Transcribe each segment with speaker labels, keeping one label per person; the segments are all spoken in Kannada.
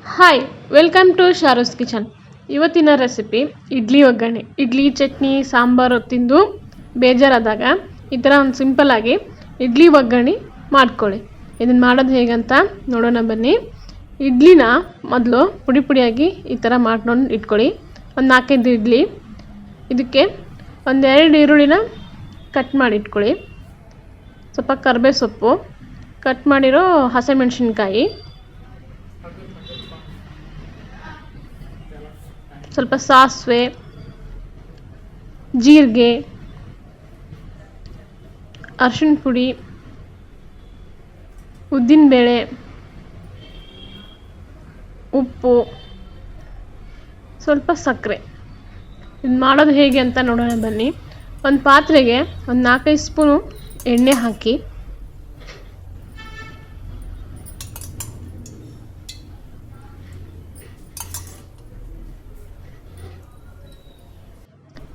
Speaker 1: Hi, welcome to Sharu's kitchen. ಇವತ್ತಿನ ರೆಸಿಪಿ ಇಡ್ಲಿ ಒಗ್ಗರಣೆ. ಇಡ್ಲಿ ಚಟ್ನಿ ಸಾಂಬಾರು ತಿಂದು ಬೇಜಾರಾದಾಗ ಈ ಥರ ಒಂದು ಸಿಂಪಲ್ಲಾಗಿ ಇಡ್ಲಿ ಒಗ್ಗರಣೆ ಮಾಡ್ಕೊಳ್ಳಿ. ಇದನ್ನು ಮಾಡೋದು ಹೇಗಂತ ನೋಡೋಣ ಬನ್ನಿ. ಇಡ್ಲಿನ ಮೊದಲು ಪುಡಿ ಪುಡಿಯಾಗಿ ಈ ಥರ ಮಾಡ್ಕೊಂಡು ಇಟ್ಕೊಳ್ಳಿ. ಒಂದು 4-5 ಇಡ್ಲಿ. ಇದಕ್ಕೆ ಒಂದೆರಡು ಈರುಳ್ಳಿನ ಕಟ್ ಮಾಡಿ ಇಟ್ಕೊಳ್ಳಿ. ಸ್ವಲ್ಪ ಕರಿಬೇವು ಸೊಪ್ಪು, ಕಟ್ ಮಾಡಿರೋ ಹಸಿಮೆಣಸಿನ್ಕಾಯಿ, ಸ್ವಲ್ಪ ಸಾಸಿವೆ, ಜೀರಿಗೆ, ಅರಿಶಿಣ ಪುಡಿ, ಉದ್ದಿನಬೇಳೆ, ಉಪ್ಪು, ಸ್ವಲ್ಪ ಸಕ್ಕರೆ. ಇದು ಮಾಡೋದು ಹೇಗೆ ಅಂತ ನೋಡೋಣ ಬನ್ನಿ. ಒಂದು ಪಾತ್ರೆಗೆ ಒಂದು 4-5 ಸ್ಪೂನು ಎಣ್ಣೆ ಹಾಕಿ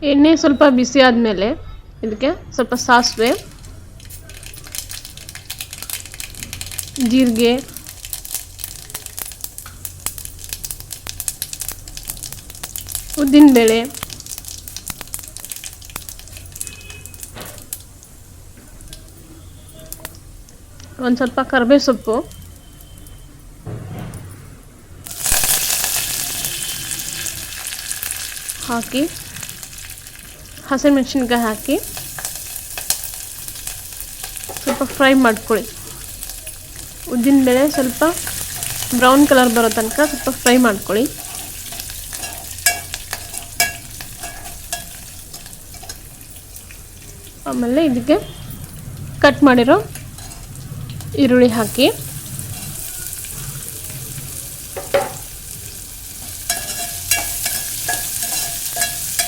Speaker 1: ಎಣ್ಣೆ ಸ್ವಲ್ಪ ಬಿಸಿ ಆದಮೇಲೆ ಇದಕ್ಕೆ ಸ್ವಲ್ಪ ಸಾಸಿವೆ, ಜೀರಿಗೆ, ಉದ್ದಿನಬೇಳೆ, ಒಂದು ಸ್ವಲ್ಪ ಕರಿಬೇವು ಸೊಪ್ಪು, ಹಾಕಿ ಹಸಿಮೆಣಸಿನ್ಕಾಯಿ ಹಾಕಿ ಸ್ವಲ್ಪ ಫ್ರೈ ಮಾಡ್ಕೊಳ್ಳಿ. ಉದ್ದಿನಬೇಳೆ ಸ್ವಲ್ಪ ಬ್ರೌನ್ ಕಲರ್ ಬರೋ ತನಕ ಸ್ವಲ್ಪ ಫ್ರೈ ಮಾಡ್ಕೊಳ್ಳಿ. ಆಮೇಲೆ ಇದಕ್ಕೆ ಕಟ್ ಮಾಡಿರೋ ಈರುಳ್ಳಿ ಹಾಕಿ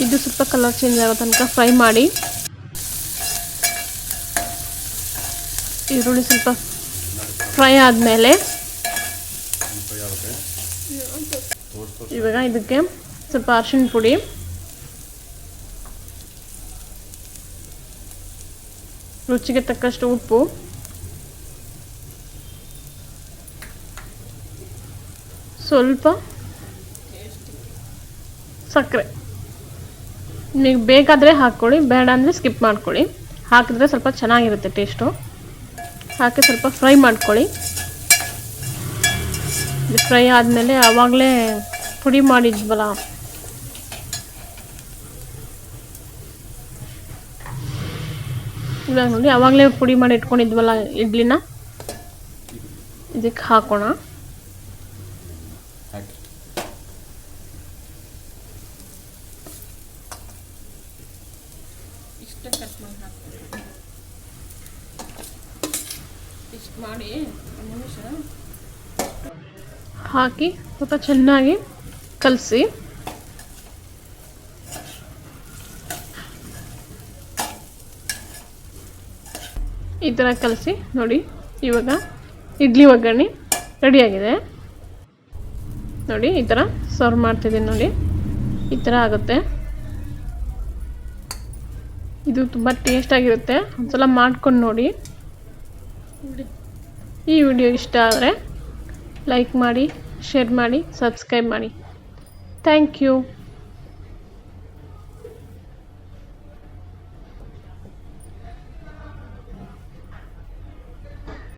Speaker 1: ಇದು ಸ್ವಲ್ಪ ಕಲರ್ ಚೇಂಜ್ ಆಗೋ ತನಕ ಫ್ರೈ ಮಾಡಿ. ಈರುಳ್ಳಿ ಸ್ವಲ್ಪ ಫ್ರೈ ಆದಮೇಲೆ ಇವಾಗ ಇದಕ್ಕೆ ಸ್ವಲ್ಪ ಅರಿಶಿಣ ಪುಡಿ, ರುಚಿಗೆ ತಕ್ಕಷ್ಟು ಉಪ್ಪು, ಸ್ವಲ್ಪ ಸಕ್ಕರೆ. ನಿಮಗೆ ಬೇಕಾದರೆ ಹಾಕ್ಕೊಳ್ಳಿ, ಬೇಡ ಅಂದರೆ ಸ್ಕಿಪ್ ಮಾಡ್ಕೊಳ್ಳಿ. ಹಾಕಿದ್ರೆ ಸ್ವಲ್ಪ ಚೆನ್ನಾಗಿರುತ್ತೆ ಟೇಸ್ಟು. ಹಾಕಿ ಸ್ವಲ್ಪ ಫ್ರೈ ಮಾಡ್ಕೊಳ್ಳಿ. ಇದು ಫ್ರೈ ಆದಮೇಲೆ ಆವಾಗಲೇ ಪುಡಿ ಮಾಡಿದ್ವಲ್ಲ ಇವಾಗ ನೋಡಿ, ಆವಾಗಲೇ ಪುಡಿ ಮಾಡಿ ಇಟ್ಕೊಂಡಿದ್ವಲ್ಲ ಇಡ್ಲಿನ ಇದಕ್ಕೆ ಹಾಕೋಣ. ಹಾಕಿ ಸ್ವಲ್ಪ ಚೆನ್ನಾಗಿ ಕಲಸಿ. ಈ ಥರ ಕಲಸಿ ನೋಡಿ. ಇವಾಗ ಇಡ್ಲಿ ಒಗ್ಗರಣೆ ರೆಡಿಯಾಗಿದೆ ನೋಡಿ. ಈ ಥರ ಸರ್ವ್ ಮಾಡ್ತಿದ್ದೀನಿ ನೋಡಿ. ಈ ಥರ ಆಗುತ್ತೆ. ಇದು ತುಂಬ ಟೇಸ್ಟಾಗಿರುತ್ತೆ. ಒಂದ್ಸಲ ಮಾಡ್ಕೊಂಡು ನೋಡಿ. ಈ ವಿಡಿಯೋ ಇಷ್ಟ ಆದರೆ ಲೈಕ್ ಮಾಡಿ, ಶೇರ್ ಮಾಡಿ, ಸಬ್ಸ್ಕ್ರೈಬ್ ಮಾಡಿ. Thank you.